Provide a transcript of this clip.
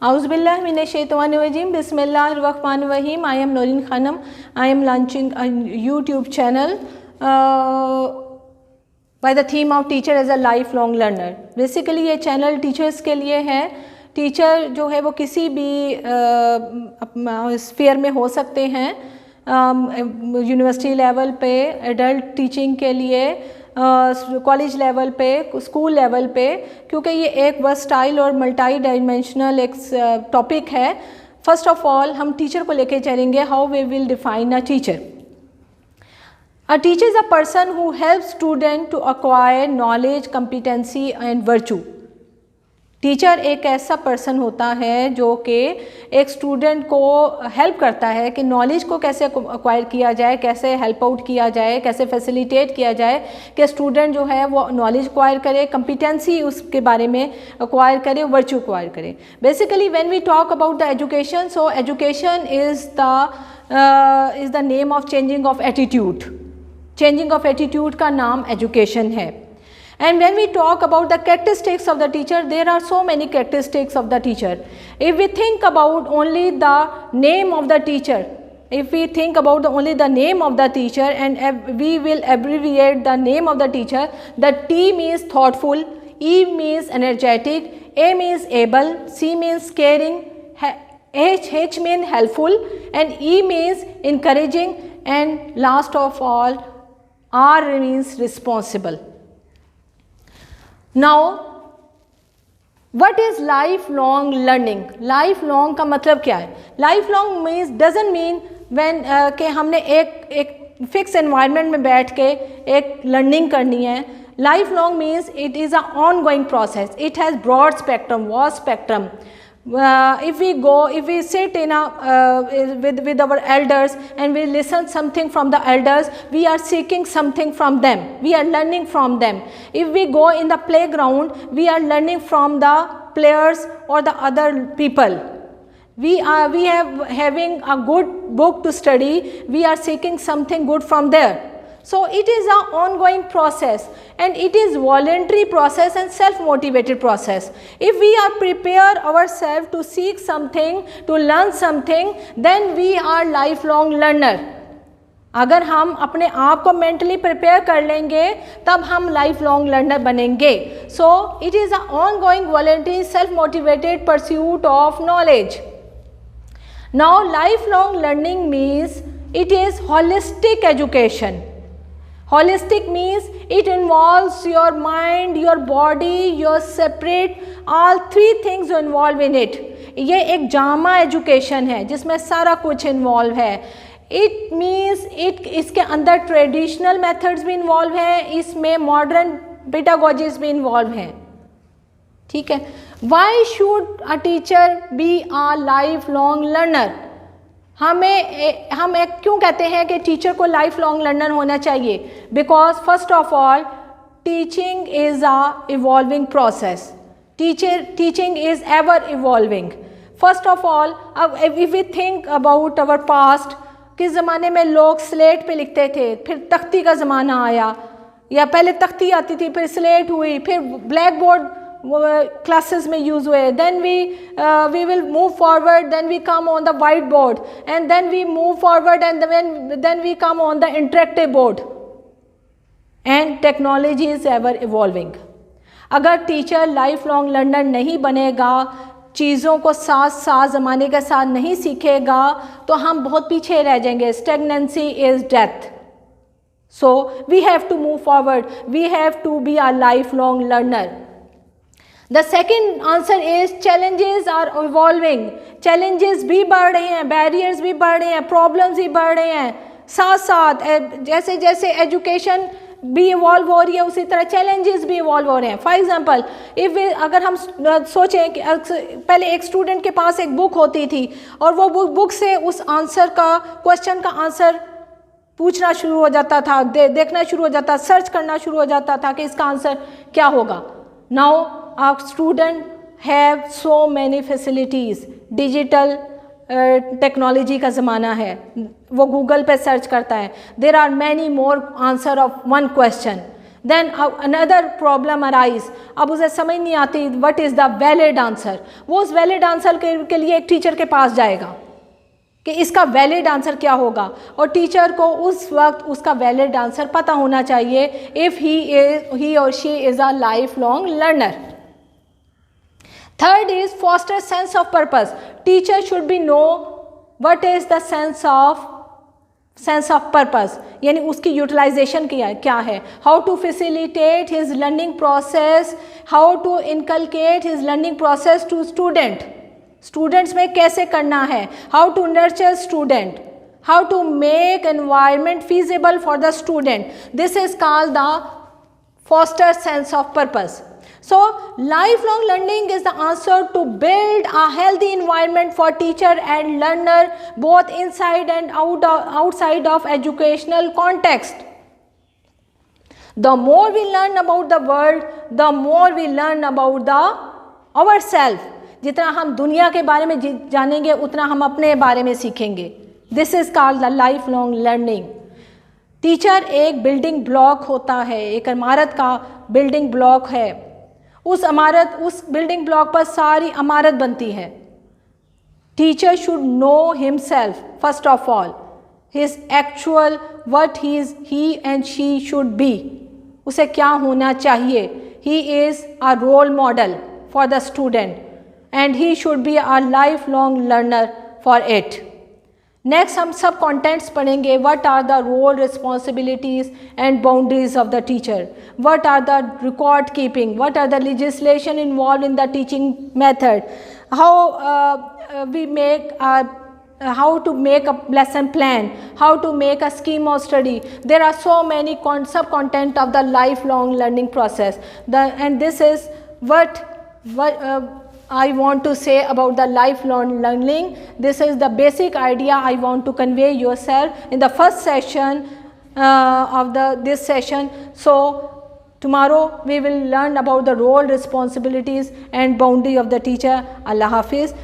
Auzubillahiminash-shaytanir-rajim. Bismillahir-rahmanir-rahim. I am Noreen Khanam. I am launching a YouTube channel by the theme of teacher as a lifelong learner. Basically ये channel teachers के लिए है. Teacher जो है वो किसी भी स्फीयर में हो सकते हैं, यूनिवर्सिटी लेवल पे, एडल्ट टीचिंग के लिए, कॉलेज लेवल पे, स्कूल लेवल पे, क्योंकि ये एक वर्सटाइल और मल्टी डायमेंशनल एक टॉपिक है. फर्स्ट ऑफ ऑल हम टीचर को लेके चलेंगे. How we will define a teacher. A teacher is a person who help student to acquire knowledge, competency and virtue. Teacher एक ऐसा पर्सन होता है जो कि एक स्टूडेंट को हेल्प करता है कि नॉलेज को कैसे एक्वायर किया जाए, कैसे हेल्प आउट किया जाए, कैसे फैसिलिटेट किया जाए कि स्टूडेंट जो है वो नॉलेज एक्वायर करे, कॉम्पिटेंसी उसके बारे में एक्वायर करे, वर्चू एक्वायर करे. Basically when we talk about the education, so education is the name of changing of attitude. Changing of attitude का नाम एजुकेशन है. And when we talk about the characteristics of the teacher, there are so many characteristics of the teacher. If we think about only the name of the teacher, if we think about only the name of the teacher and we will abbreviate the name of the teacher, the T means thoughtful, E means energetic, A means able, C means caring, H means helpful, and E means encouraging, and last of all R means responsible. Now, what is lifelong learning? Lifelong का मतलब क्या है? Lifelong means doesn't mean when कि हमने एक fixed environment में बैठ के एक learning करनी है. Lifelong means it is an ongoing process. It has broad spectrum, vast spectrum. If we sit in with our elders and we listen something from the elders, we are seeking something from them, we are learning from them. If we go in the playground, we are learning from the players or the other people. We have having a good book to study, we are seeking something good from there. So it is an ongoing process, and it is voluntary process and self-motivated process. If we are prepare ourselves to seek something, to learn something, then we are lifelong learner. अगर हम अपने आप को mentally prepare कर लेंगे तब हम lifelong learner बनेंगे. So it is an ongoing voluntary self-motivated pursuit of knowledge. Now lifelong learning means it is holistic education. Holistic means it involves your mind, your body, your separate, all three things involve in it. ये एक Jama education है जिसमें सारा कुछ involve है. It means इसके अंदर traditional methods भी इन्वॉल्व हैं, इसमें मॉडर्न पेडागोजीज भी इन्वॉल्व हैं. ठीक है. Why should a teacher be a lifelong learner? हम क्यों कहते हैं कि टीचर को लाइफ लॉन्ग लर्नर होना चाहिए? Because first of all teaching is a evolving process. Teaching is ever evolving. First of all if we think about our past, किस ज़माने में लोग स्लेट पे लिखते थे, फिर तख्ती का ज़माना आया, या पहले तख्ती आती थी, फिर स्लेट हुई, फिर ब्लैक बोर्ड classes में use हुए. Then we will move forward, then we come on the whiteboard, and then we move forward, and then we come on the interactive board. And technology is ever evolving. अगर teacher life long learner नहीं बनेगा, चीज़ों को साथ साथ ज़माने के साथ नहीं सीखेगा, तो हम बहुत पीछे रह जाएंगे. Stagnancy is death. So we have to move forward. We have to be a lifelong learner. The second answer is challenges are evolving. Challenges भी बढ़ रहे हैं, barriers भी बढ़ रहे हैं, problems भी बढ़ रहे हैं. साथ साथ जैसे जैसे एजुकेशन भी इवॉल्व हो रही है, उसी तरह चैलेंजेस भी इवॉल्व हो रहे हैं. फॉर एग्जांपल अगर हम सोचें कि पहले एक स्टूडेंट के पास एक बुक होती थी और वो बुक से उस आंसर का, क्वेश्चन का आंसर पूछना शुरू हो जाता था, देखना शुरू हो जाता, सर्च करना शुरू हो जाता था कि इसका आंसर क्या होगा. Now our student have so many facilities. Digital technology का ज़माना है, वो गूगल पे सर्च करता है. There are many more answer of one question. Then another problem arise, अब उसे समझ नहीं आती what is the valid answer. वो उस वैलिड आंसर के लिए एक टीचर के पास जाएगा कि इसका वैलिड आंसर क्या होगा, और टीचर को उस वक्त उसका वैलिड आंसर पता होना चाहिए इफ़ ही और she is a life long learner. Third is foster sense of purpose. Teacher should be know what is the sense of purpose, यानी उसकी यूटिलाइजेशन क्या है, how to facilitate his learning process, how to inculcate his learning process to students में कैसे करना है, how to nurture student, how to make environment feasible for the student. This is called the foster sense of purpose. So lifelong learning is the answer to build a healthy environment for teacher and learner both inside and outside of educational context. The more we learn about the world, the more we learn about ourselves. जितना हम दुनिया के बारे में जानेंगे उतना हम अपने बारे में सीखेंगे। This is called the lifelong learning. Teacher एक बिल्डिंग ब्लॉक होता है, एक इमारत का बिल्डिंग ब्लॉक है। उस बिल्डिंग ब्लॉक पर सारी इमारत बनती है। Teacher should know himself first of all, his actual what he and she should be, उसे क्या होना चाहिए। He is a role model for the student and he should be a life long learner for it. Next हम सब contents पढ़ेंगे। What are the role, responsibilities and boundaries of the teacher, what are the record keeping, what are the legislation involve in the teaching method, how we make how to make a lesson plan, how to make a scheme of study. There are so many sub content of the lifelong learning process. And this is what I want to say about the lifelong learning. This is the basic idea I want to convey yourself in the first session of this session. So tomorrow we will learn about the role, responsibilities and boundary of the teacher. Allah Hafiz.